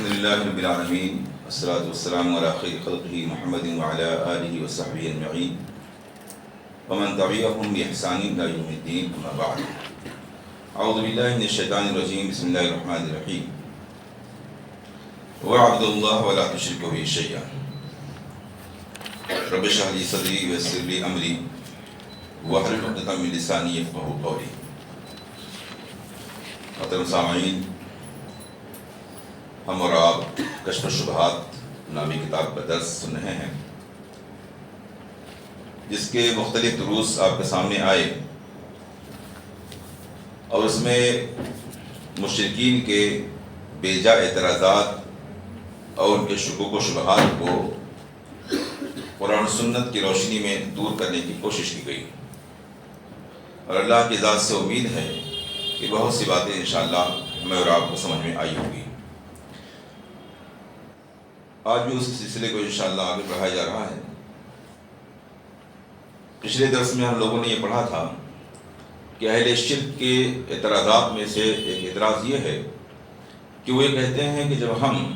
الحمدللہ رب العالمین والصلاة والسلام علی خیر خلقہ محمد وعلی آلہ وصحبہ اجمعین ومن تبعهم بإحسان إلی یوم الدین اما بعد اعوذ باللہ من الشیطان الرجیم بسم اللہ الرحمن الرحیم وَاعْبُدُوا اللَّهَ وَلَا تُشْرِكُوا بِهِ شَيْئًا رب اشرح لي صدری ویسر لي امری واحلل عقدۃ من لسانی یفقہوا قولی۔ محترم سامعین، ہم اور آپ کشف الشبہات نامی کتاب کا درس سن رہے ہیں، جس کے مختلف دروس آپ کے سامنے آئے اور اس میں مشرکین کے بے جا اعتراضات اور ان کے شکوک و شبہات کو قرآن و سنت کی روشنی میں دور کرنے کی کوشش کی گئی، اور اللہ کی ذات سے امید ہے کہ بہت سی باتیں انشاءاللہ ہمیں اور آپ کو سمجھ میں آئی ہوگی۔ آج بھی اس سلسلے کو انشاءاللہ آگے بڑھایا جا رہا ہے۔ پچھلے درس میں ہم لوگوں نے یہ پڑھا تھا کہ اہل شرک کے اعتراضات میں سے ایک اعتراض یہ ہے کہ وہ یہ کہتے ہیں کہ جب ہم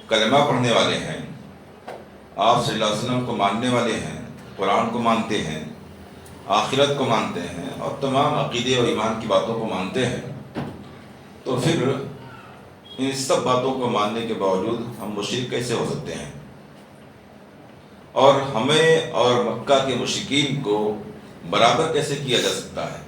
کلمہ پڑھنے والے ہیں، آپ صلی اللہ علیہ وسلم کو ماننے والے ہیں، قرآن کو مانتے ہیں، آخرت کو مانتے ہیں اور تمام عقیدے اور ایمان کی باتوں کو مانتے ہیں، تو پھر ان سب باتوں کو ماننے کے باوجود ہم مشرک کیسے ہو سکتے ہیں، اور ہمیں اور مکہ کے مشرکین کو برابر کیسے کیا جا سکتا ہے؟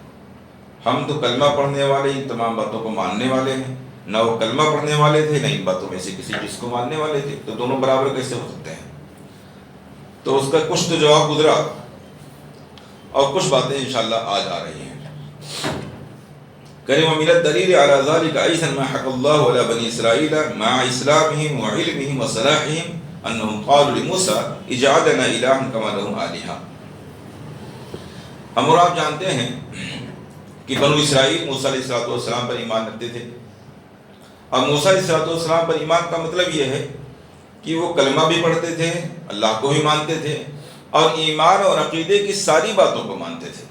ہم تو کلمہ پڑھنے والے ان تمام باتوں کو ماننے والے ہیں، نہ وہ کلمہ پڑھنے والے تھے نہ ان باتوں میں سے کسی چیز کو ماننے والے تھے، تو دونوں برابر کیسے ہو سکتے ہیں؟ تو اس کا کچھ تو جواب گزرا اور کچھ باتیں انشاءاللہ آج آ رہی ہیں۔ کریم من الدلیل علی ذلک ایضا ما حکی اللہ علی بنی اسرائیل مع اسلامہم وعلمہم وصلاحہم انہم قالوا لموسیٰ اجعل لنا الہا کما لہم آلہہ۔ ہم اور آپ جانتے ہیں کہ بنو اسرائیل موسیٰ علیہ السلام پر ایمان رکھتے تھے، اور موسیٰ علیہ السلام پر ایمان کا مطلب یہ ہے کہ وہ کلمہ بھی پڑھتے تھے، اللہ کو بھی مانتے تھے، اور ایمان اور عقیدے کی ساری باتوں کو مانتے تھے۔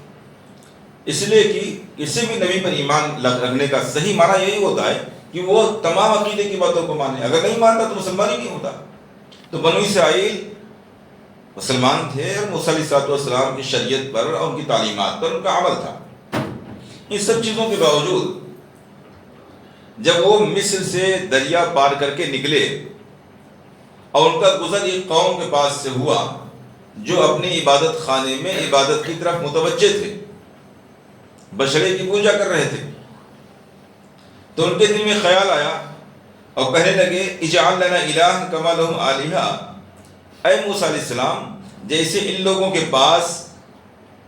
اس لیے کہ کسی بھی نبی پر ایمان رکھنے کا صحیح معنی یہی ہوتا ہے کہ وہ تمام عقیدے کی باتوں کو مانے، اگر نہیں مانتا تو مسلمان ہی نہیں ہوتا۔ تو بنو اسرائیل مسلمان تھے اور موسیٰ علیہ السلام کی شریعت پر اور ان کی تعلیمات پر ان کا عمل تھا۔ ان سب چیزوں کے باوجود جب وہ مصر سے دریا پار کر کے نکلے اور ان کا گزر ایک قوم کے پاس سے ہوا جو اپنی عبادت خانے میں عبادت کی طرف متوجہ تھے، بچڑے کی پوجا کر رہے تھے، تو ان کے دل میں خیال آیا اور کہنے لگے اجعل لنا الہا کما لہم آلہہ، اے موسیٰ علیہ السلام جیسے ان لوگوں کے پاس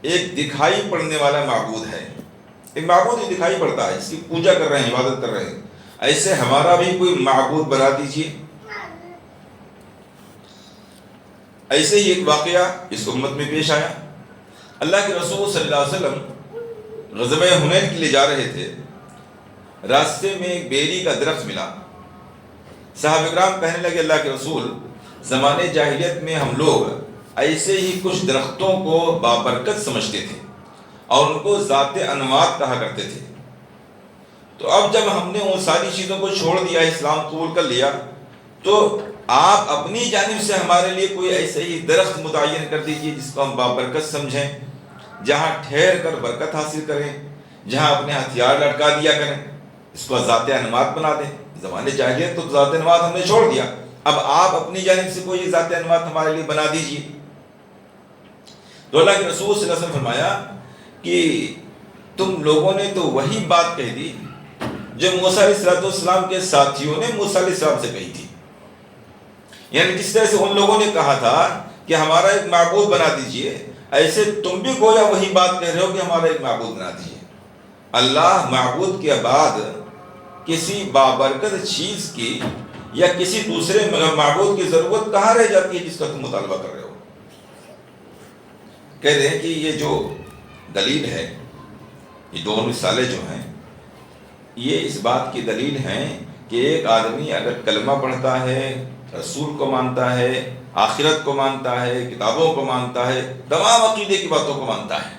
ایک دکھائی پڑنے والا معبود ہے، ایک معبود ہی دکھائی پڑتا ہے، اس کی پوجا کر رہے ہیں، عبادت کر رہے ہیں، ایسے ہمارا بھی کوئی معبود بنا دیجیے۔ ایسے ہی ایک واقعہ اس امت میں پیش آیا۔ اللہ کے رسول صلی اللہ علیہ وسلم غزوہ حنین کے لیے جا رہے تھے، راستے میں ایک بیری کا درخت ملا۔ صحابہ کرام کہنے لگے اللہ کے رسول، زمانے جاہلیت میں ہم لوگ ایسے ہی کچھ درختوں کو بابرکت سمجھتے تھے اور ان کو ذات انوات کہا کرتے تھے، تو اب جب ہم نے ان ساری چیزوں کو چھوڑ دیا، اسلام قبول کر لیا، تو آپ اپنی جانب سے ہمارے لیے کوئی ایسے ہی درخت متعین کر دیجئے جس کو ہم بابرکت سمجھیں، جہاں ٹھہر کر برکت حاصل کریں، جہاں اپنے ہتھیار لٹکا دیا کریں، اس کو ذات انوات بنا دیں۔ زمانے جاہلیت تو ذات انوات ہم نے چھوڑ دیا، اب آپ اپنی جانب سے کوئی ذات انوات ہمارے لیے بنا دیجئے۔ تو اللہ کے رسول صلی اللہ علیہ وسلم فرمایا کہ تم لوگوں نے تو وہی بات کہہ دی جو موسیٰ علیہ السلام کے ساتھیوں نے موسیٰ علیہ السلام سے کہی تھی، یعنی جس طرح سے ان لوگوں نے کہا تھا کہ ہمارا ایک معبود بنا دیجئے، ایسے تم بھی گویا وہی بات کہہ رہے ہو کہ ہمارا ایک معبود بنا دیجئے۔ اللہ معبود کے بعد کسی بابرکت چیز کی یا کسی دوسرے معبود کی ضرورت کہاں رہ جاتی ہے جس کا تم مطالبہ کر رہے ہو؟ کہہ رہے ہیں کہ یہ جو دلیل ہے، یہ دونوں مثالیں جو ہیں، یہ اس بات کی دلیل ہیں کہ ایک آدمی اگر کلمہ پڑھتا ہے، رسول کو مانتا ہے، آخرت کو مانتا ہے، کتابوں کو مانتا ہے، تمام عقیدے کی باتوں کو مانتا ہے،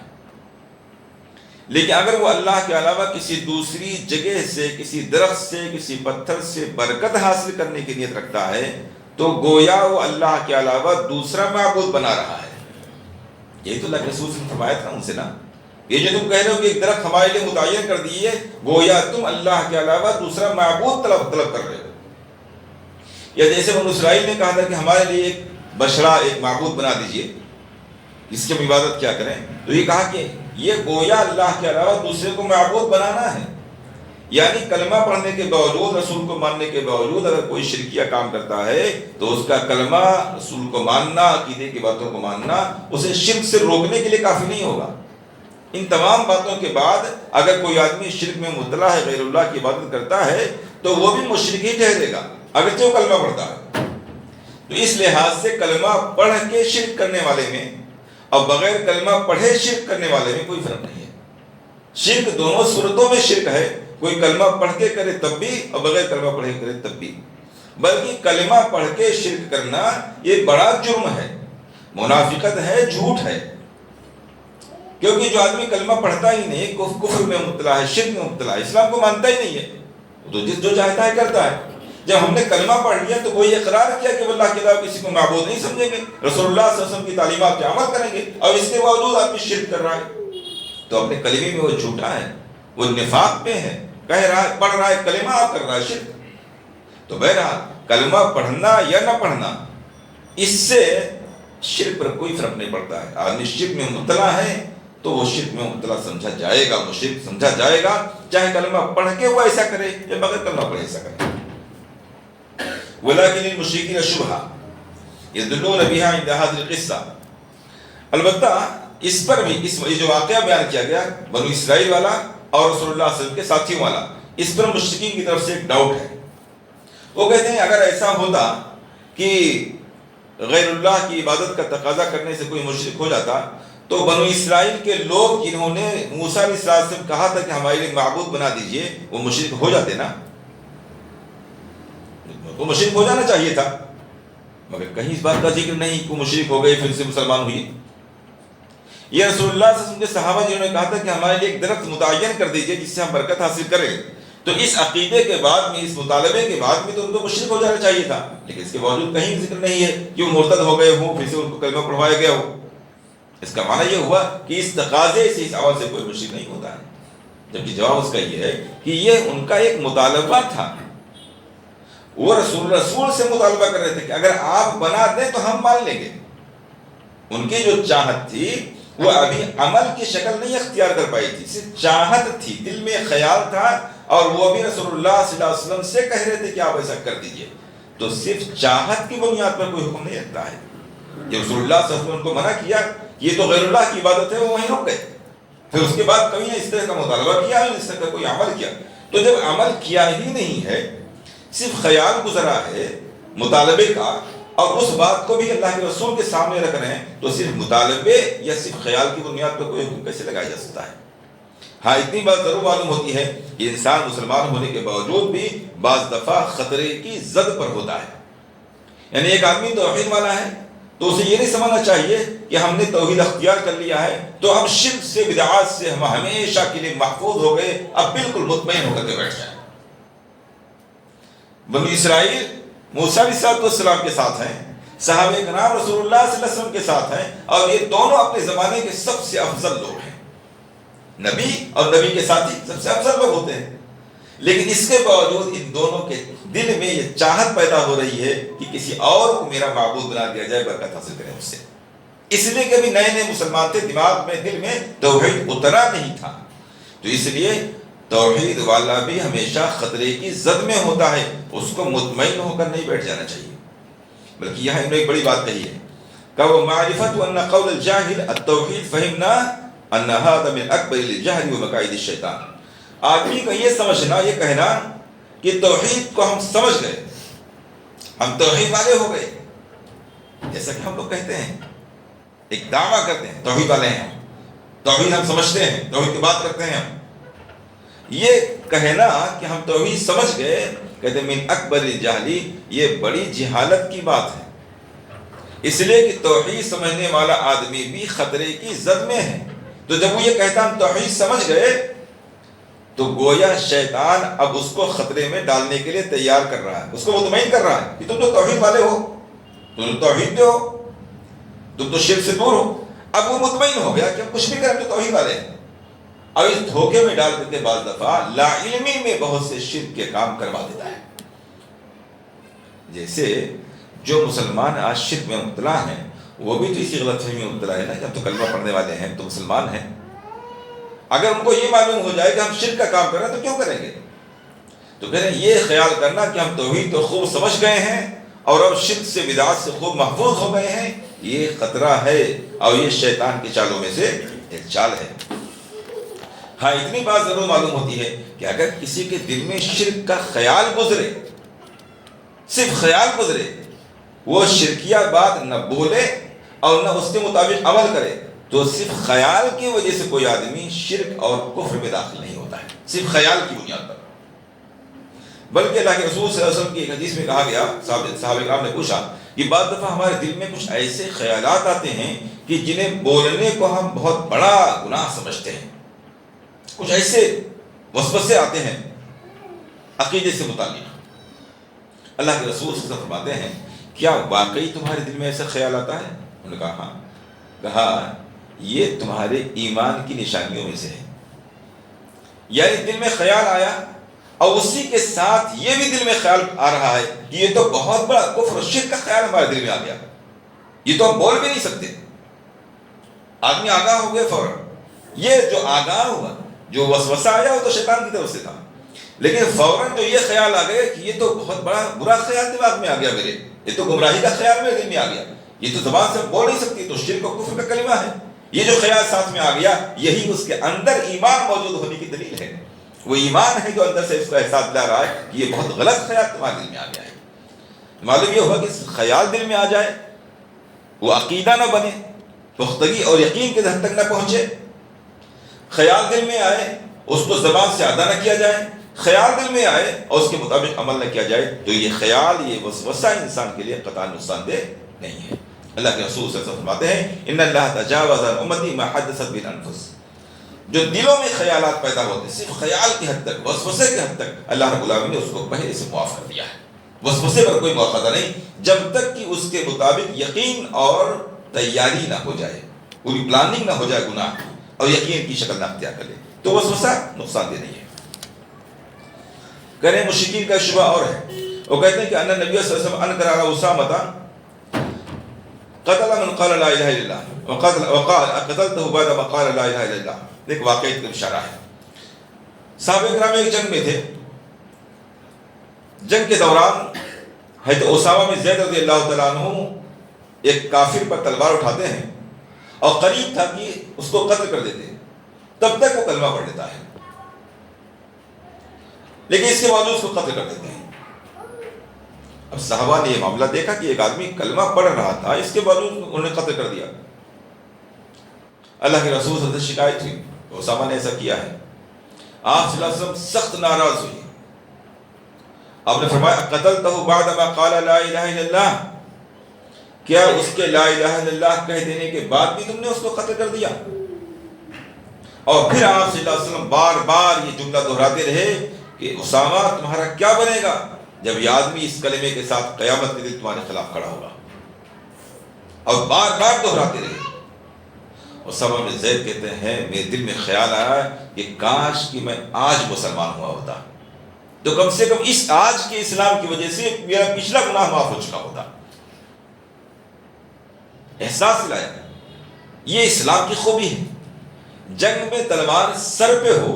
لیکن اگر وہ اللہ کے علاوہ کسی دوسری جگہ سے، کسی درخت سے، کسی پتھر سے برکت حاصل کرنے کی نیت رکھتا ہے تو گویا وہ اللہ کے علاوہ دوسرا معبود بنا رہا ہے۔ یہی تو اللہ کے رسول نے فرمایا تھا ان سے نا، یہ جو تم کہہ رہے ہو کہ ایک درخت ہمارے لیے متعین کر دیے، گویا تم اللہ کے علاوہ دوسرا معبود طلب کر رہے ہو۔ یا جیسے بنو اسرائیل نے کہا تھا کہ ہمارے لیے ایک بشرا، ایک معبود بنا دیجئے، اس کی ہم عبادت کیا کریں، تو یہ کہا کہ یہ گویا اللہ کے علاوہ دوسرے کو معبود بنانا ہے۔ یعنی کلمہ پڑھنے کے باوجود، رسول کو ماننے کے باوجود اگر کوئی شرکیہ کام کرتا ہے تو اس کا کلمہ، رسول کو ماننا، عقیدے کی باتوں کو ماننا اسے شرک سے روکنے کے لیے کافی نہیں ہوگا۔ ان تمام باتوں کے بعد اگر کوئی آدمی شرک میں مبتلا ہے، غیر اللہ کی عبادت کرتا ہے، تو وہ بھی مشرک ہی ٹھہرے گا اگرچہ وہ کلمہ پڑھتا ہے۔ تو اس لحاظ سے کلمہ پڑھ کے شرک کرنے والے میں اور بغیر کلمہ پڑھے شرک کرنے والے میں کوئی فرق نہیں ہے۔ شرک دونوں صورتوں میں شرک ہے، کوئی کلمہ پڑھ کے کرے تب بھی اور بغیر کلمہ پڑھے کرے تب بھی۔ بلکہ کلمہ پڑھ کے شرک کرنا یہ بڑا جرم ہے، منافقت ہے، جھوٹ ہے، کیونکہ جو آدمی کلمہ پڑھتا ہی نہیں، کفر میں مبتلا ہے، شرک میں مبتلا ہے، اسلام کو مانتا ہی نہیں ہے، تو جو چاہتا ہے کرتا ہے۔ جب ہم نے کلمہ پڑھ لیا تو کوئی اقرار کیا کہ وہ اللہ کے علاوہ کسی کو معبود نہیں سمجھیں گے، رسول اللہ صلی اللہ علیہ وسلم کی تعلیمات پہ عمل کریں گے، اور اس کے باوجود آدمی شرک کر رہا ہے تو اپنے کلمے میں وہ جھوٹا ہے، وہ نفاق پہ ہے، کہہ رہا ہے، پڑھ رہا ہے کلمہ اور کر رہا ہے شرک۔ تو بہرحال کلمہ پڑھنا یا نہ پڑھنا اس سے شرک پر کوئی فرق نہیں پڑتا ہے۔ آدمی شرک میں مبتلا ہے تو وہ شرک میں مبتلا سمجھا جائے گا، مشرک سمجھا جائے گا، چاہے کلمہ پڑھ کے وہ ایسا کرے یا بغیر کلمہ پڑھے ایسا کرے۔ وَلَكِنِ الْمُشْرِكِينَ شُبْهَةً يَدُلُّونَ بِهَا عِنْدَ هَذِهِ الْقِصَّةِ۔ البتہ اس پر بھی، یہ جو واقعہ بیان کیا گیا بنو اسرائیل والا اور رسول اللہ صلی اللہ علیہ وسلم کے ساتھیوں والا، اس پر مشرکین کی طرف سے ایک ڈاؤٹ ہے۔ وہ کہتے ہیں اگر ایسا ہوتا کہ غیر اللہ کی عبادت کا تقاضا کرنے سے کوئی مشرک ہو جاتا تو بنو اسرائیل کے لوگ جنہوں نے موسیٰ علیہ السلام سے کہا تھا کہ ہمارے لیے معبود بنا دیجئے، وہ مشرک ہو جاتے نا، وہ مشرک ہو جانا چاہیے تھا، مگر کہیں اس بات کا ذکر نہیں کہ وہ مشرک ہو گئے پھر سے مسلمان ہوئے۔ یہ رسول اللہ صلی اللہ علیہ وسلم کے صحابہ جنہوں نے کہا تھا کہ ہمارے لیے ایک درخت متعین کر دیجئے جس سے ہم برکت حاصل کریں، تو اس عقیدے کے بعد میں، اس مطالبے کے بعد میں تو ان کو مشرک ہو جانا چاہیے تھا، لیکن اس کے باوجود کہیں ذکر نہیں ہے کہ وہ مرتد ہو گئے ہوں، پھر سے ان کو کلمہ پڑھوایا گیا ہو۔ اس کا معنی یہ ہوا کہ اس تقاضے سے، اس عمل سے کوئی مشرک نہیں ہوتا ہے، جبکہ جواب اس کا یہ ہے کہ یہ ان کا ایک مطالبہ تھا، وہ رسول سے مطالبہ کر رہے تھے کہ اگر آپ بنا دیں تو ہم مان لیں گے۔ ان کی جو چاہت تھی وہ ابھی عمل کی شکل نہیں اختیار کر پائی تھی، صرف چاہت تھی، دل میں خیال تھا، اور وہ بھی رسول اللہ صلی اللہ علیہ وسلم سے کہہ رہے تھے کہ آپ ایسا کر دیجئے۔ تو صرف چاہت کی بنیاد پر کوئی حکم نہیں رکھتا ہے۔ یہ رسول اللہ صلی اللہ علیہ وسلم کو منع کیا، یہ تو غیر اللہ کی عبادت ہے، وہ وہیں رک گئے، پھر اس کے بعد کبھی نے اس طرح کا مطالبہ کیا، اس طرح کا کوئی عمل کیا۔ تو جب عمل کیا ہی نہیں ہے، صرف خیال گزرا ہے مطالبے کا، اور اس بات کو بھی اللہ کے رسول کے سامنے رکھ رہے ہیں، تو صرف مطالبے یا صرف خیال کی بنیاد پر کوئی حکم کیسے لگایا جا سکتا ہے؟ ہاں اتنی بات ضرور معلوم ہوتی ہے کہ انسان مسلمان ہونے کے باوجود بھی بعض دفعہ خطرے کی زد پر ہوتا ہے۔ یعنی ایک آدمی توحید والا ہے تو اسے یہ نہیں سمجھنا چاہیے کہ ہم نے توحید اختیار کر لیا ہے تو اب شرک سے، بدعات سے ہم ہمیشہ کے لیے محفوظ ہو گئے، اب بالکل مطمئن ہو کر کے بیٹھ جائیں۔ بنو اسرائیل موسیٰ علیہ السلام کے ساتھ ہیں، صحابہ کرام رسول اللہ صلی اللہ علیہ وسلم کے ساتھ ہیں، اور یہ دونوں اپنے زمانے کے سب سے افضل لوگ ہیں۔ نبی اور نبی کے ساتھی سب سے افضل لوگ ہوتے ہیں، لیکن اس کے باوجود ان دونوں کے دل میں یہ چاہت پیدا ہو رہی ہے کہ کسی اور کو میرا معبود بنا دیا جائے، برکت حاصل کریں اس سے۔ اس لیے کہ بھی نئے نئے مسلمان تھے، دماغ میں، دل میں توحید اترا نہیں تھا، تو اس لیے توحید والا بھی ہمیشہ خطرے کی زد میں ہوتا ہے، اس کو مطمئن ہو کر نہیں بیٹھ جانا چاہیے۔ بلکہ یہاں انہوں نے ایک بڑی بات کہی ہے کہ وہ معرفت ان قول الجاہل التوحید فہمنا ان هذا من اکبر الجہل ومکائد الشیطان۔ آدمی کا یہ سمجھنا، یہ کہنا کہ توحید کو ہم سمجھ گئے، ہم توحید والے ہو گئے، جیسا کہ ہم لوگ کہتے ہیں، ایک دعویٰ کرتے ہیں توحید والے ہیں، توحید ہم سمجھتے ہیں، توحید کی بات کرتے ہیں ہم، یہ کہنا کہ ہم توحید سمجھ گئے، کہتے ہیں من اکبر الجہلی، یہ بڑی جہالت کی بات ہے، اس لیے کہ توحید سمجھنے والا آدمی بھی خطرے کی زد میں ہے۔ تو جب وہ یہ کہتا ہم توحید سمجھ گئے تو گویا شیطان اب اس کو خطرے میں ڈالنے کے لیے تیار کر رہا ہے، اس کو مطمئن کر رہا ہے کہ تم تو توحید والے ہو، تم تو توحید پہ ہو، تم تو شرک سے دور ہو۔ اب وہ مطمئن ہو گیا کہ ہم کچھ بھی کریں تو توحید والے ہیں۔ اب اس دھوکے میں ڈال کر کے بعض دفعہ لا علمی میں بہت سے شرک کے کام کروا دیتا ہے۔ جیسے جو مسلمان آج شرک میں مبتلا ہیں وہ بھی تو اسی غلط فہمی میں مبتلا ہے نا کہ ہم تو کلمہ پڑھنے والے ہیں، تو مسلمان ہیں۔ اگر ان کو یہ معلوم ہو جائے کہ ہم شرک کا کام کر رہے ہیں تو کیوں کریں گے؟ تو کہہ رہے ہیں یہ خیال کرنا کہ ہم توحید تو خوب سمجھ گئے ہیں اور اب شرک سے بدعات سے خوب محفوظ ہو گئے ہیں، یہ خطرہ ہے اور یہ شیطان کی چالوں میں سے ایک چال ہے۔ ہاں اتنی بات ضرور معلوم ہوتی ہے کہ اگر کسی کے دل میں شرک کا خیال گزرے، صرف خیال گزرے، وہ شرکیہ بات نہ بولے اور نہ اس کے مطابق عمل کرے، تو صرف خیال کی وجہ سے کوئی آدمی شرک اور کفر میں داخل نہیں ہوتا ہے، صرف خیال کی بنیاد پر۔ بلکہ اللہ کے رسول صلی اللہ علیہ وسلم کی ایک حدیث میں کہا گیا، صحابہ کرام نے پوچھا کہ بعض دفعہ ہمارے دل میں کچھ ایسے خیالات آتے ہیں کہ جنہیں بولنے کو ہم بہت بڑا گناہ سمجھتے ہیں، کچھ ایسے وسوسے آتے ہیں عقیدے سے متعلق۔ اللہ کے رسول صلی اللہ علیہ وسلم فرماتے ہیں کیا واقعی تمہارے دل میں ایسا خیال آتا ہے؟ انہوں نے کہا ہاں۔ کہا یہ تمہارے ایمان کی نشانیوں میں سے ہے، یعنی دل میں خیال آیا اور اسی کے ساتھ یہ بھی دل میں خیال آ رہا ہے کہ یہ تو بہت بڑا کفر و شرک کا خیال ہمارے دل میں آ گیا، یہ تو ہم بول بھی نہیں سکتے۔ آدمی آگاہ ہو گیا فوراً، یہ جو آگاہ ہوا، جو وسوسہ آیا وہ تو شیطان کی طرف سے تھا، لیکن فوراً جو یہ خیال آ گیا کہ یہ تو بہت بڑا برا خیال دماغ میں آ گیا میرے، یہ تو گمراہی کا خیال میرے دل میں آ گیا، یہ تو زبان سے بول نہیں سکتی، تو شرک و کفر کا کلمہ ہے۔ یہ جو خیال ساتھ میں آ گیا یہی اس کے اندر ایمان موجود ہونے کی دلیل ہے، وہ ایمان ہے جو اندر سے اس کو احساس دلا رہا ہے کہ یہ بہت غلط خیال تمہارے دل میں آ گیا ہے۔ معلوم یہ ہوا کہ خیال دل میں آ جائے وہ عقیدہ نہ بنے، پختگی اور یقین کے حد تک نہ پہنچے، خیال دل میں آئے اس کو زبان سے ادا نہ کیا جائے، خیال دل میں آئے اور اس کے مطابق عمل نہ کیا جائے، تو یہ خیال، یہ وسوسہ انسان کے لیے قطعاً نقصان دہ نہیں ہے۔ اللہ کے رسول صلی اللہ علیہ وسلم فرماتے ہیں ان اللہ تجاوز عن امتی ما حدثت به الانفس، جو دلوں میں خیالات پیدا ہوتے ہیں صرف خیال کی حد تک، وسوسے کی حد تک، اللہ رب العالمین نے اس کو پہلے سے معاف کر دیا ہے۔ وسوسے پر کوئی مواخذہ نہیں جب تک کہ اس کے مطابق یقین اور تیاری نہ ہو جائے، پوری پلاننگ نہ ہو جائے گناہ کی اور یقین کی شکل نہ اختیار کر لے، تو وسوسہ نقصان دہ نہیں ہے۔ کہنے مشرکین کا شبہ اور ہے، وہ کہتے ہیں کہ ان نبی صلی اللہ علیہ وسلم انکر علی اسامہ قتل من قال لا الہ الا اللہ وقال قتلته بعد ما قال لا الہ الا اللہ۔ ایک واقعی کا اشارہ ہے، صحابہ کرام ایک جنگ میں تھے، جنگ کے دوران حضرت اسامہ بن زید رضی اللہ تعالیٰ عنہ ایک کافر پر تلوار اٹھاتے ہیں اور قریب تھا کہ اس کو قتل کر دیتے ہیں، تب تک وہ کلمہ پڑھ لیتا ہے، لیکن اس کے باوجود اس کو قتل کر دیتے ہیں۔ اب صحابہ نے یہ معاملہ دیکھا کہ ایک آدمی کلمہ پڑھ رہا تھا، اس کے باوجود انہوں نے قتل کر دیا۔ اللہ کے رسول صلی اللہ علیہ وسلم سے شکایت ہوئی کہ اسامہ نے ایسا کیا ہے۔ آپ صلی اللہ علیہ وسلم سخت ناراض ہوئے، آپ نے فرمایا قتلتہ بعد ما قال لا الہ الا اللہ، کیا اس کے لا الہ الا اللہ کہہ دینے کے بعد بھی تم نے اس کو قتل کر دیا؟ اور پھر آپ صلی اللہ علیہ وسلم بار بار یہ جملہ دہراتے رہے کہ اسامہ تمہارا کیا بنے گا جب یہ آدمی اس کلمے کے ساتھ قیامت کے دن تمہارے خلاف کھڑا ہوگا، اور بار بار دہراتے رہے۔ اسامہ بن زید کہتے ہیں میرے دل میں خیال آیا کہ کاش کہ میں آج مسلمان ہوا ہوتا، تو کم سے کم اس آج کے اسلام کی وجہ سے میرا پچھلا گناہ معاف ہو چکا ہوتا۔ احساس لایا، یہ اسلام کی خوبی ہے۔ جنگ میں تلوار سر پہ ہو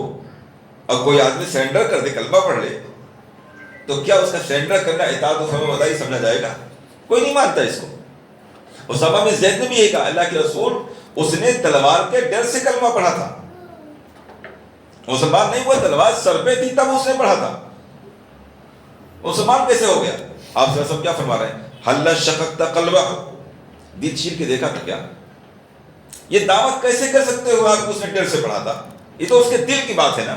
اور کوئی آدمی سرنڈر کر دے، کلمہ پڑھ لے، تو کیا اس کا سرنڈر کرنا اطاعت و فرمانبرداری سمجھا جائے گا؟ کوئی نہیں مانتا اس کو۔ اسامہ بن زید نے بھی یہ کہا اللہ کے رسول اس نے تلوار کے ڈر سے کلمہ پڑھا تھا، مسلمان نہیں ہوا، تلوار سر پہ تھی تب اس نے پڑھا تھا، مسلمان کیسے ہو گیا؟ آپ صلی اللہ علیہ وسلم کیا فرما رہے ہیں حل شققت قلبہ، دل چیر کے دیکھا تھا کیا؟ یہ دعوت کیسے کر سکتے ہو آپ کو اس نے ڈر سے پڑھا تھا؟ یہ تو اس کے دل کی بات ہے نا،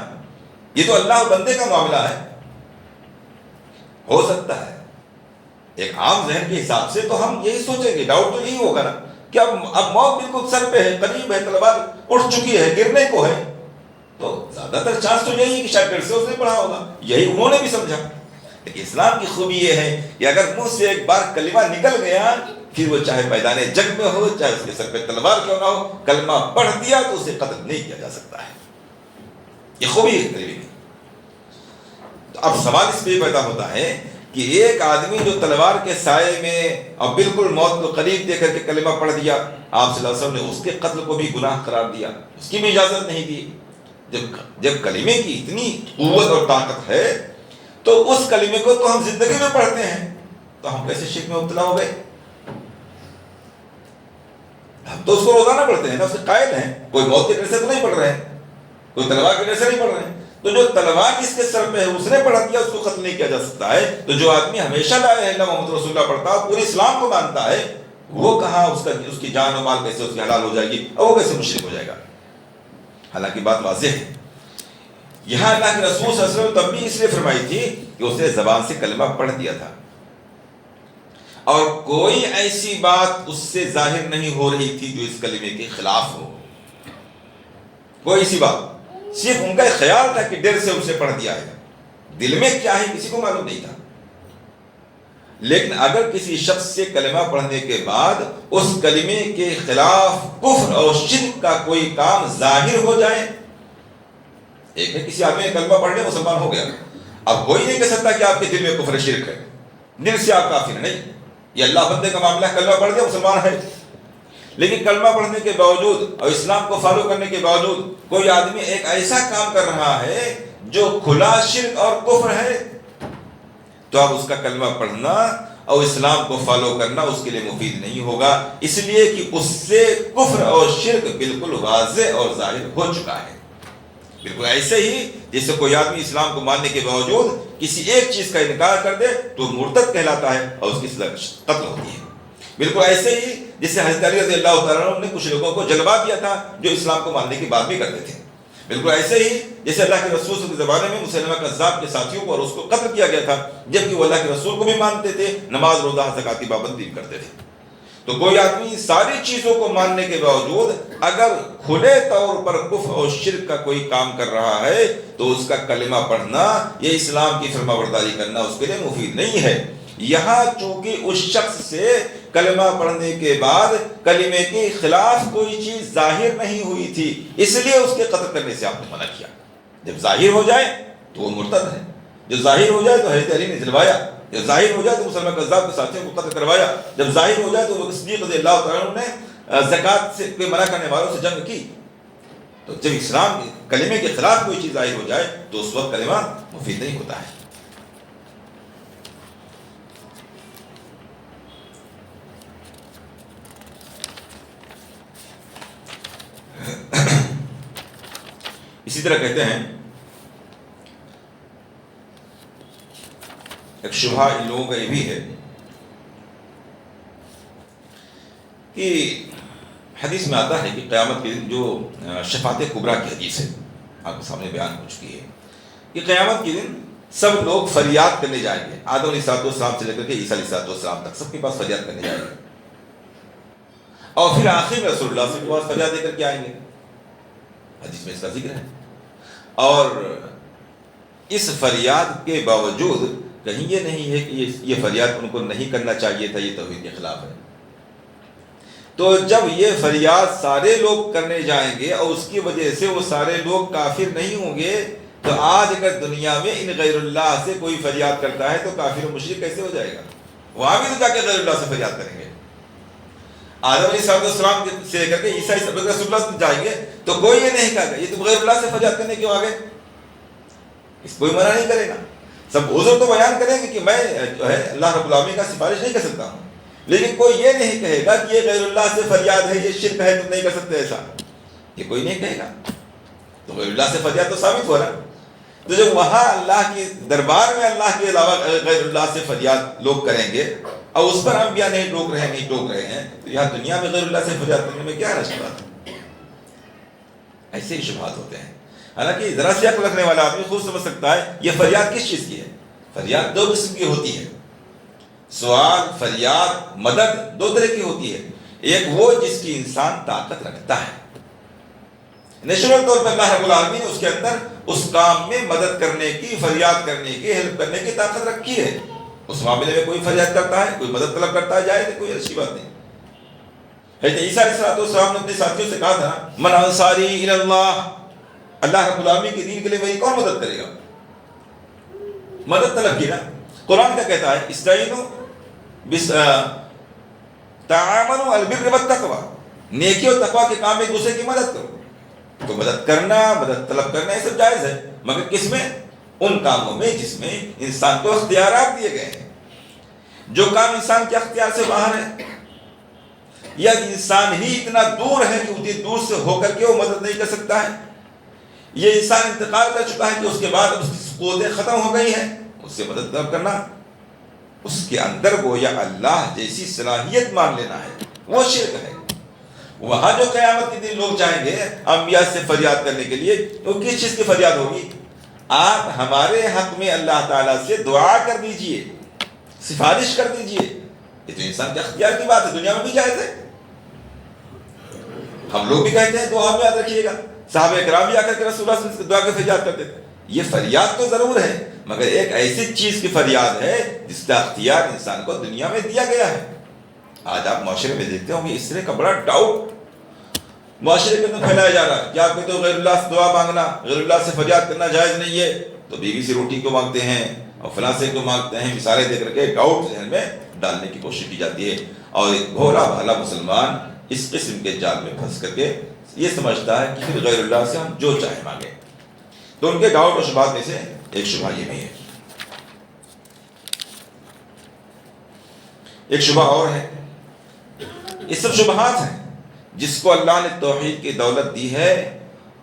یہ تو اللہ بندے کا معاملہ ہے۔ ہو سکتا ہے ایک عام ذہن کے حساب سے تو ہم یہی سوچیں گے، ڈاؤٹ تو یہی ہوگا نا کہ اب موت بالکل سر پہ ہے، قریب ہے، تلوار اٹھ چکی ہے، گرنے کو ہے، تو زیادہ تر چانس تو یہی ہے کہ شاید پھر سے اس نے پڑھا ہوگا، یہی انہوں نے بھی سمجھا۔ لیکن اسلام کی خوبی یہ ہے کہ اگر منہ سے ایک بار کلمہ نکل گیا، پھر وہ چاہے میدان جنگ میں ہو، چاہے اس کے سر پہ تلوار کیوں نہ ہو، کلمہ پڑھ دیا تو اسے قتل نہیں کیا جا سکتا ہے۔ یہ خوبی ہے کلمے کی۔ تو اب سوال اس پہ پیدا ہوتا ہے کہ ایک آدمی جو تلوار کے سائے میں اور بالکل موت کو قریب دے کر کے کلمہ پڑھ دیا، آپ صلی اللہ علیہ وسلم نے اس کے قتل کو بھی گناہ قرار دیا، اس کی بھی اجازت نہیں دی۔ جب کلمے کی اتنی قوت اور طاقت ہے تو اس کلمے کو تو ہم زندگی میں پڑھتے ہیں، تو ہم کیسے شرک میں مبتلا ہو گئے؟ ہم تو اس کو روزانہ پڑھتے ہیں نا، اس کے قائل ہیں، کوئی موت کے ڈر سے تو نہیں پڑھ رہے ہیں، کوئی تلوار کے ڈر سے نہیں پڑھ رہے ہیں۔ تو جو تلوار جس کے سر پہ ہے اس نے پڑھا دیا، اس کو قتل نہیں کیا جا سکتا ہے۔ تو جو آدمی ہمیشہ لا الہ الا اللہ محمد رسول اللہ پڑھتا ہے، پورے اسلام کو مانتا ہے، وہ کہاں اس کی جان و مال کیسے اس کی حلال ہو جائے گی اور وہ کیسے مشرک ہو جائے گا؟ حالانکہ بات واضح ہے۔ یہاں اللہ کے رسول صلی اللہ علیہ وسلم تب بھی اس لیے فرمائی تھی کہ اس نے زبان سے کلمہ پڑھ دیا تھا، اور کوئی ایسی بات اس سے ظاہر نہیں ہو رہی تھی جو اس کلمے کے خلاف ہو، کوئی ایسی بات، صرف ان کا ایک خیال تھا کہ ڈر سے اسے پڑھ دیا ہے، دل میں کیا ہے کسی کو معلوم نہیں تھا۔ لیکن اگر کسی شخص سے کلمہ پڑھنے کے بعد اس کلمے کے خلاف کفر اور شرک کا کوئی کام ظاہر ہو جائے، ایک ہے کسی آدمی نے کلمہ پڑھ لیا مسلمان ہو گیا، اب کوئی نہیں کہہ سکتا کہ آپ کے دل میں کفر شرک ہے، دل سے آپ کافر نہیں، یہ اللہ بندے کا معاملہ ہے، کلمہ پڑھ دیا مسلمان ہے۔ لیکن کلمہ پڑھنے کے باوجود اور اسلام کو فالو کرنے کے باوجود کوئی آدمی ایک ایسا کام کر رہا ہے جو کھلا شرک اور کفر ہے، تو اب اس کا کلمہ پڑھنا اور اسلام کو فالو کرنا اس کے لیے مفید نہیں ہوگا، اس لیے کہ اس سے کفر اور شرک بالکل واضح اور ظاہر ہو چکا ہے۔ بالکل ایسے ہی جیسے کوئی آدمی اسلام کو ماننے کے باوجود کسی ایک چیز کا انکار کر دے تو مرتد کہلاتا ہے اور اس کی سزا قتل ہوتی ہے۔ بالکل ایسے ہی جیسے حضرت علی رضی اللہ تعالیٰ عنہ نے کچھ لوگوں کو جلوا دیا تھا جو اسلام کو ماننے کی بات بھی کرتے تھے۔ بالکل ایسے ہی جیسے اللہ کے رسول کے زمانے میں مسلمہ کذاب کے ساتھیوں کو اور اس کو قتل کیا گیا تھا، جبکہ وہ اللہ کے رسول کو بھی مانتے تھے، نماز روزہ زکات کی پابندی بھی کرتے تھے۔ تو کوئی آدمی ساری چیزوں کو ماننے کے باوجود اگر کھلے طور پر کفر اور شرک کا کوئی کام کر رہا ہے تو اس کا کلمہ پڑھنا یہ اسلام کی فرما برداری کرنا اس کے لیے مفید نہیں ہے۔ یہاں چونکہ اس شخص سے کلمہ پڑھنے کے بعد کلمے کے خلاف کوئی چیز ظاہر نہیں ہوئی تھی، اس لیے اس کے قتل کرنے سے آپ نے منع کیا۔ جب ظاہر ہو جائے تو وہ مرتد ہے، جب ظاہر ہو جائے تو حضرت علی نے جلوایا، جب ظاہر ہو جائے تو مسلمہ کذاب کے ساتھیوں کو قتل کروایا، جب ظاہر ہو جائے تو وہ صدیق رضی اللہ تعالیٰ عنہ نے زکوٰۃ سے منع کرنے والوں سے جنگ کی۔ تو جب اسلام کلمے کے خلاف کوئی چیز ظاہر ہو جائے تو اس وقت کلمہ مفید نہیں ہوتا ہے۔ اسی طرح کہتے ہیں ایک شبہ ان لوگوں کا یہ بھی ہے کہ حدیث میں آتا ہے کہ قیامت کے دن جو شفاعت کبریٰ کی حدیث ہے آپ کے سامنے بیان ہو چکی ہے کہ قیامت کے دن سب لوگ فریاد کرنے جائیں گے، آدم علیہ السلام سے لے کر کے عیسیٰ علیہ السلام تک سب کے پاس فریاد کرنے جائیں گے، اور پھر آخر میں رسول اللہ کے پاس فریاد دے کر کے آئیں گے، حدیث میں اس کا ذکر ہے۔ اور اس فریاد کے باوجود کہیں یہ نہیں ہے کہ یہ فریاد ان کو نہیں کرنا چاہیے تھا، یہ توحید کے خلاف ہے۔ تو جب یہ فریاد سارے لوگ کرنے جائیں گے اور اس کی وجہ سے وہ سارے لوگ کافر نہیں ہوں گے، تو آج اگر دنیا میں ان غیر اللہ سے کوئی فریاد کرتا ہے تو کافر و مشرک کیسے ہو جائے گا؟ وہاں بھی تو جا کے غیر اللہ سے فریاد کریں گے۔ آدم علیہ السلام سے لے کر کے عیسیٰ رسول اللہ سے جائیں گے تو کوئی یہ نہیں کہے گا یہ تم غیر اللہ سے فریاد کرنے کیوں آ گئے، اس کوئی منع نہیں کرے گا۔ سب عذر تو بیان کریں گے کہ میں جو ہے اللہ رب العالمین کا سفارش نہیں کر سکتا ہوں، لیکن کوئی یہ نہیں کہے گا کہ یہ غیر اللہ سے فریاد ہے، یہ شرک ہے، تم نہیں کر سکتے ایسا، یہ کوئی نہیں کہے گا۔ تو غیر اللہ سے فریاد تو ثابت ہو رہا ہے۔ تو جب وہاں اللہ کے دربار میں اللہ کے علاوہ غیر اللہ سے فریاد لوگ کریں گے اور اس پر انبیاء نہیں ٹوک رہے ہیں تو یہاں دنیا میں غیر اللہ سے فریاد کرنے میں کیا حرج بات ہے؟ ایسے ہی شبہات ہوتے ہیں۔ حالانکہ ذرا سی عقل رکھنے والا آدمی خود سمجھ سکتا ہے یہ فریاد کس چیز کی ہے۔ فریاد دو قسم کی ہوتی ہے، سوال، فریاد، مدد دو طرح کی ہوتی ہے۔ ایک وہ جس کی انسان طاقت رکھتا ہے، نیچرل طور پر اللہ رب العالمین نے اس کے اندر اس کام میں مدد کرنے کی، فریاد کرنے کی، ہیلپ کرنے کی طاقت رکھی ہے. اس معاملے میں کوئی فریاد کرتا ہے، کوئی مدد طلب کرتا ہے، جائے تو کوئی اچھی بات نہیں. حضرت عیسیٰ علیہ السلام نے اپنے ساتھیوں سے کہا تھا من انصاری الی اللہ، اللہ رب العالمین کے دین کے لیے وہی کون مدد کرے گا؟ مدد طلب کی نا. قرآن کیا کہتا ہے؟ استعینوا تعاونوا علی البر والتقوی، نیکی اور تقوی کے کام میں ایک دوسرے کی مدد کرو. تو مدد کرنا، مدد طلب کرنا یہ سب جائز ہے، مگر کس میں؟ ان کاموں میں جس میں انسان کو اختیارات دیے گئے ہیں. جو کام انسان کے اختیار سے باہر ہے، یا انسان ہی اتنا دور ہے کہ اتنی دور سے ہو کر کے وہ مدد نہیں کر سکتا ہے، یہ انسان انتقال کر چکا ہے کہ اس کے بعد اس کی قوتیں ختم ہو گئی ہیں، اس سے مدد طلب کرنا، اس کے اندر گویا اللہ جیسی صلاحیت مان لینا ہے، وہ شرک ہے. وہاں جو قیامت کے دن لوگ جائیں گے انبیاء سے فریاد کرنے کے لیے، وہ کس چیز کی فریاد ہوگی؟ آپ ہمارے حق میں اللہ تعالیٰ سے دعا کر دیجئے، سفارش کر دیجئے. یہ تو انسان کے اختیار کی بات ہے، دنیا میں بھی جائز ہے. ہم لوگ بھی کہتے ہیں دعا میں یاد رکھیے گا، صحابہ کرام بھی آ کر کے رسول اللہ صلی اللہ علیہ وسلم سے دعا کے فریاد کرتے تھے. یہ فریاد تو ضرور ہے، مگر ایک ایسی چیز کی فریاد ہے جس کا اختیار انسان کو دنیا میں دیا گیا ہے. آج آپ معاشرے میں دیکھتے ہوں گے اس طرح کا بڑا ڈاؤٹ معاشرے کے اندر پھیلایا جا رہا ہے کہ آپ کہتے ہو غیر اللہ سے دعا مانگنا، غیر اللہ سے فریاد کرنا جائز نہیں ہے، تو بیوی سے روٹی کو مانگتے ہیں اور فلاں سے کو مانگتے ہیں. مثالیں دے کر کے ڈاؤٹ ذہن میں ڈالنے کی کوشش کی جاتی ہے، اور ایک بھولا بھالا مسلمان اس قسم کے جال میں پھنس کر کے یہ سمجھتا ہے کہ پھر غیر اللہ سے ہم جو چاہے مانگیں. تو ان کے ڈاؤٹ اور شبہات میں سے ایک شبہ یہ بھی ہے. ایک شبہ اور ہے، یہ سب شبہات ہیں جس کو اللہ نے توحید کی دولت دی ہے،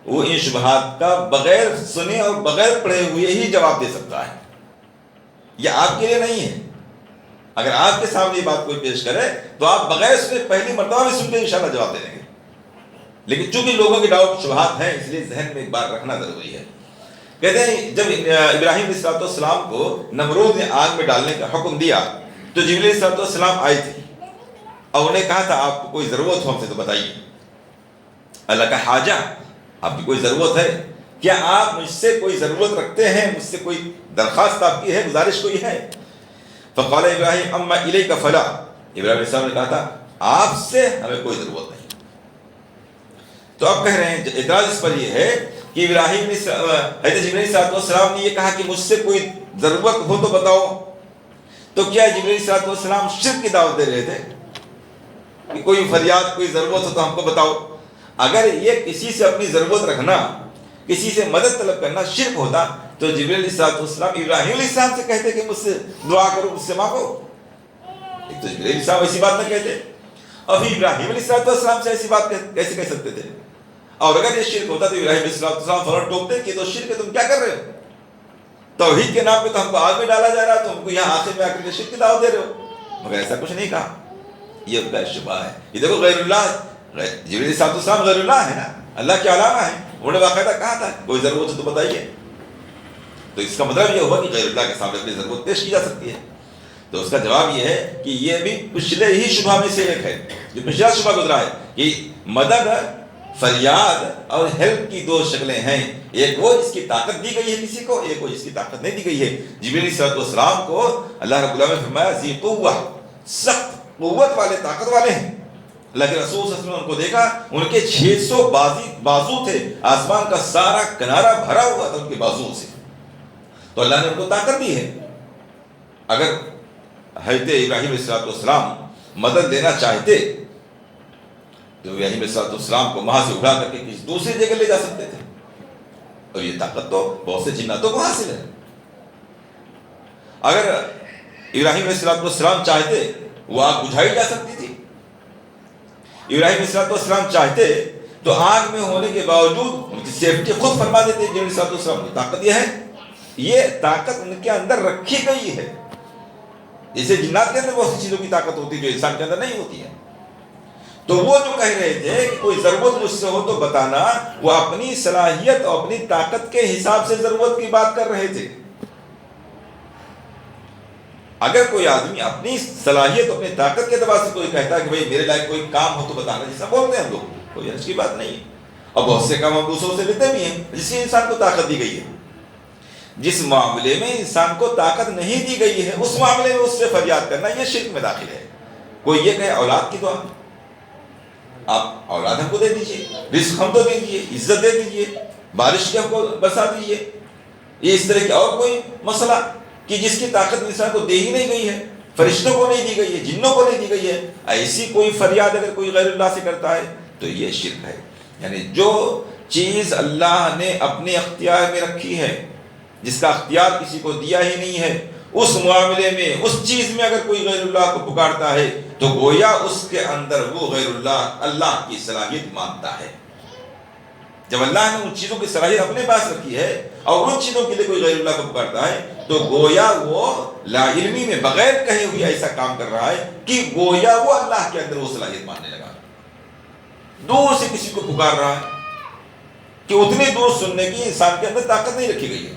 وہ ان شبہات کا بغیر سنے اور بغیر پڑھے ہوئے ہی جواب دے سکتا ہے. یہ آپ کے لیے نہیں ہے. اگر آپ کے سامنے یہ بات کوئی پیش کرے تو آپ بغیر سنے پہلی مرتبہ بھی سن کے انشاءاللہ جواب دے دیں گے. لیکن چونکہ لوگوں کے ڈاؤٹ شبہات ہیں، اس لیے ذہن میں ایک بار رکھنا ضروری ہے. کہتے ہیں جب ابراہیم علیہ السلام کو نمرود نے آگ میں ڈالنے کا حکم دیا تو جبریل علیہ السلام آئے تھے اور انہیں کہا تھا آپ کو کوئی ضرورت ہو ہم سے تو بتائیے. اللہ کا حاجہ، آپ کی کوئی ضرورت ہے کیا؟ آپ مجھ سے کوئی ضرورت رکھتے ہیں؟ مجھ سے کوئی درخواست آپ کی ہے، گزارش کوئی ہے؟ فقال ابراہیم اما الیک فلا، ابراہیم علیہ السلام نے کہا تھا آپ سے ہمیں کوئی ضرورت نہیں. تو اب کہہ رہے ہیں اعتراض اس پر یہ ہے کہ ابراہیم نے حضرت جبرائیل علیہ السلام نے یہ کہا کہ مجھ سے کوئی ضرورت ہو تو بتاؤ، تو کیا جبرائیل علیہ السلام شرک کی دعوت دے رہے تھے کہ کوئی فریاد، کوئی ضرورت ہو تو ہم کو بتاؤ؟ اگر یہ کسی سے اپنی ضرورت رکھنا، کسی سے مدد طلب کرنا شرک ہوتا تو جبرائیل علیہ السلام ابراہیم علیہ السلام سے کہتے کہ مجھ سے دعا کرو، مجھ سے مانگو. ایک تو جبرائیل علیہ السلام ایسی بات نہ کہتے، اور پھر ابراہیم علیہ السلام سے ایسی بات کیسے کہہ سکتے تھے؟ اور اگر یہ شرک ہوتا تو ابراہیم علیہ السلام فوراً ٹوکتے کہ تو شرک ہے، تم کیا کر رہے ہو؟ توحید کے نام پہ تو ہم کو آگ میں ڈالا جا رہا ہے، تم کو یہاں آخر میں آ کر کے شرک کی دعوت دے رہے ہو. مگر ایسا کچھ نہیں کہا. یہ ان کا شبہ ہے. یہ دیکھو غیر اللہ، جبرائیل علیہ السلام غیر اللہ ہے نا، اللہ کے علامہ ہے. انہوں نے باقاعدہ کہا تھا کوئی ضرورت ہے تو بتائیے. تو اس کا مطلب یہ ہوگا کہ غیر اللہ کے سامنے اپنی ضرورت پیش کی جا سکتی ہے. تو اس کا جواب یہ ہے کہ یہ بھی پچھلے ہی شبہ میں سے ایک ہے، جو پچھلا شبہ گزرا ہے کہ مدد، فریاد اور ہیلپ کی دو شکلیں ہیں. ایک وہ جس کی طاقت دی گئی ہے کسی کو، ایک وہ جس کی طاقت نہیں دی گئی ہے. جبرائیل علیہ السلام کو اللہ رب العالمین نے فرمایا ذی قوہ، سخت قوت والے، طاقت والے ہیں. اللہ کے رسول صلی اللہ علیہ وسلم نے ان کو دیکھا، ان کے 600 بازو تھے، آسمان کا سارا کنارہ بھرا ہوا تھا ان کے بازو سے. تو اللہ نے ان کو طاقت دی ہے. اگر حضرت ابراہیم علیہ السلام مدد دینا چاہتے تو ابراہیم علیہ السلام کو وہاں سے اٹھا کر کے کسی دوسری جگہ لے جا سکتے تھے. اور یہ طاقت تو بہت سے جناتوں کو حاصل ہے. اگر ابراہیم علیہ السلام چاہتے وہ آگ بجھائی جا سکتی تھی. ابراہیم علیہ السلام چاہتے تو آگ میں ہونے کے باوجود ان کی سیفٹی خود فرما دیتے. ابراہیم علیہ السلام کی طاقت یہ ہے، یہ طاقت ان کے اندر رکھی گئی ہے. جیسے جنات کے اندر بہت سی چیزوں کی طاقت ہوتی ہے جو انسان کے اندر نہیں ہوتی ہے. تو وہ جو کہہ رہے تھے کہ کوئی ضرورت مجھ سے ہو تو بتانا، وہ اپنی صلاحیت اور اپنی طاقت کے حساب سے ضرورت کی بات کر رہے تھے. اگر کوئی آدمی اپنی صلاحیت اپنی طاقت کے اعتبار سے کوئی کہتا ہے کہ بھائی میرے لائق کوئی کام ہو تو بتانا، جیسا بولتے ہیں ہم لوگ، کوئی حرج کی بات نہیں ہے. اور بہت سے کام ہم دوسروں سے لیتے بھی ہیں جس سے انسان کو طاقت دی گئی ہے. جس معاملے میں انسان کو طاقت نہیں دی گئی ہے اس معاملے میں اس سے فریاد کرنا یہ شرک میں داخل ہے. کوئی یہ کہے اولاد کی دعا، آپ اولاد ہم کو دے دیجئے، رزق ہم کو دے دیجئے، عزت دے دیجئے، بارش کے ہم کو برسا دیجئے. یہ اس طرح کا اور کوئی مسئلہ کہ جس کی طاقت انسان کو دے ہی نہیں گئی ہے، فرشتوں کو نہیں دی گئی ہے، جنوں کو نہیں دی گئی ہے، ایسی کوئی فریاد اگر کوئی غیر اللہ سے کرتا ہے تو یہ شرک ہے. یعنی جو چیز اللہ نے اپنے اختیار میں رکھی ہے، جس کا اختیار کسی کو دیا ہی نہیں ہے، اس معاملے میں اس چیز میں اگر کوئی غیر اللہ کو پکارتا ہے تو گویا اس کے اندر وہ غیر اللہ اللہ کی صلاحیت مانتا ہے. جب اللہ نے ان چیزوں کی صلاحیت اپنے پاس رکھی ہے اور ان چیزوں کے لیے کوئی غیر اللہ کو پکارتا ہے تو گویا وہ لا علمی میں بغیر کہے ہوئے ایسا کام کر رہا ہے کہ گویا وہ اللہ کے اندر وہ صلاحیت ماننے لگا. دور سے کسی کو پکار رہا ہے کہ اتنی دور سننے کی انسان کے اندر طاقت نہیں رکھی گئی ہے.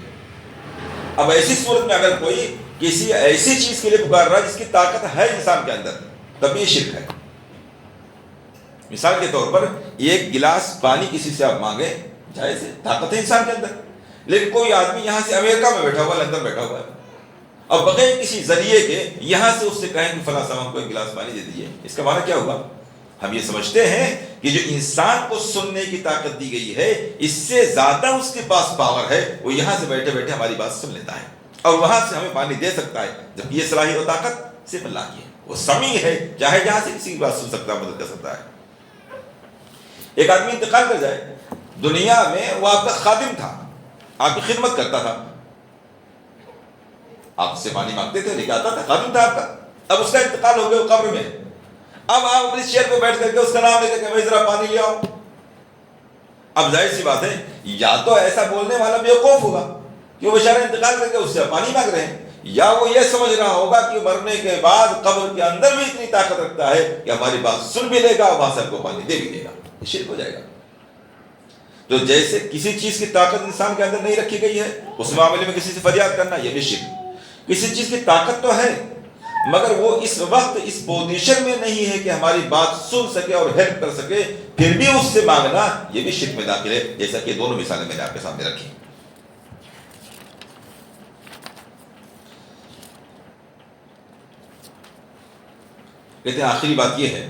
اب ایسی صورت میں اگر کوئی کسی ایسی چیز کے لیے پکار رہا ہے جس کی طاقت ہے انسان کے اندر تب یہ شرک ہے. مثال کے طور پر ایک گلاس پانی کسی سے آپ مانگے، جائز ہے، طاقت ہے انسان کے اندر، لیکن کوئی آدمی یہاں سے امریکہ میں بیٹھا ہوا ہے، لندن بیٹھا ہوا ہے، اور بغیر کسی ذریعے کے یہاں سے اس سے کہیں کہ فلاں صاحب کو ایک گلاس پانی دے دیجیے، اس کا معنی کیا ہوا؟ ہم یہ سمجھتے ہیں کہ جو انسان کو سننے کی طاقت دی گئی ہے اس سے زیادہ اس کے پاس پاور ہے، وہ یہاں سے بیٹھے بیٹھے ہماری بات سن لیتا ہے اور وہاں سے ہمیں پانی دے سکتا ہے، جبکہ یہ صلاحیت و طاقت صرف اللہ کی ہے. وہ سمیع ہے، چاہے جہاں سے کسی کی بات سن سکتا ہے، مدد کر سکتا ہے. ایک آدمی انتقال کر جائے، دنیا میں وہ آپ کا خادم تھا، آپ کی خدمت کرتا تھا، آپ سے پانی مانگتے تھے، لے کے آتا تھا، خادم تھا آپ کا. اب اس کا انتقال ہو گیا، وہ قبر میں، اب آپ اپنی چیئر پہ بیٹھ کر کے اس کا نام لے کر کے بھائی ذرا پانی لے آؤ. اب ظاہر سی بات ہے یا تو ایسا بولنے والا بیوقوف ہوگا کہ وہ بیچارہ انتقال کر کے اس سے پانی مانگ رہے ہیں، یا وہ یہ سمجھ رہا ہوگا کہ مرنے کے بعد قبر کے اندر بھی اتنی طاقت رکھتا ہے کہ ہماری بات سن بھی لے گا اور وہاں سے کو پانی دے بھی دے گا. شرک ہو جائے گا. تو جیسے کسی چیز کی طاقت انسان کے اندر نہیں رکھی گئی ہے اس معاملے میں کسی سے فریاد کرنا یہ بھی شرک. کسی چیز کی طاقت تو ہے مگر وہ اس وقت اس پوزیشن میں نہیں ہے کہ ہماری بات سن سکے اور ہیلپ کر سکے، پھر بھی اس سے مانگنا یہ بھی شرک میں داخل ہے، جیسا کہ دونوں مثالیں میں نے آپ کے سامنے رکھی. کہتے ہیں آخری بات یہ ہے،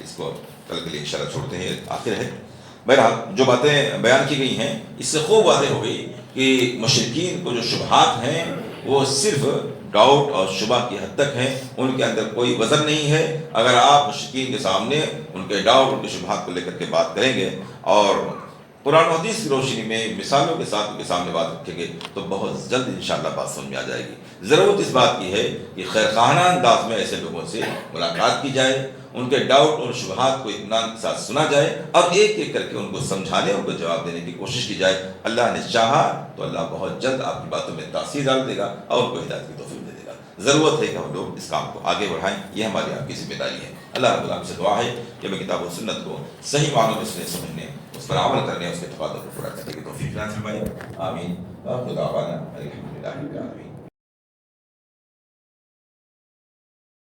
اس کو کل کے لیے انشاءاللہ چھوڑتے ہیں، آخر ہے. بہرحال جو باتیں بیان کی گئی ہیں اس سے خوب واضح ہو گئی کہ مشرکین کو جو شبہات ہیں وہ صرف ڈاؤٹ اور شبہ کی حد تک ہیں، ان کے اندر کوئی وزن نہیں ہے. اگر آپ مشرکین کے سامنے ان کے ڈاؤٹ، ان کے شبہات کو لے کر کے بات کریں گے اور قرآن و حدیث کی روشنی میں مثالوں کے ساتھ ان کے سامنے بات رکھیں گے تو بہت جلد انشاءاللہ بات سمجھ میں آ جائے گی. ضرورت اس بات کی ہے کہ خیرخواہانہ انداز میں ایسے لوگوں سے ملاقات کی جائے، ان کے ڈاؤٹ اور شبہات کو اطمینان کے ساتھ سنا جائے اور ایک ایک کر کے ان کو سمجھانے، ان کو جواب دینے کی کوشش کی جائے. اللہ نے چاہا تو اللہ بہت جلد آپ کی باتوں میں تاثیر ڈال دے گا اور ان کو ہدایت کی توفیق دے دے گا. ضرورت ہے کہ ہم لوگ اس کام کو آگے بڑھائیں، یہ ہماری آپ کی ذمہ داری ہے. اللہ رب العالمین سے دعا ہے کہ ہمیں کتاب و سنت کو صحیح معنوں میں سمجھنے، اس پر عمل کرنے، اس کے تقاضوں کو پورا کرنے کی توفیق عطا فرمائے. آمین. وآخر دعوانا الحمدللہ رب العالمین.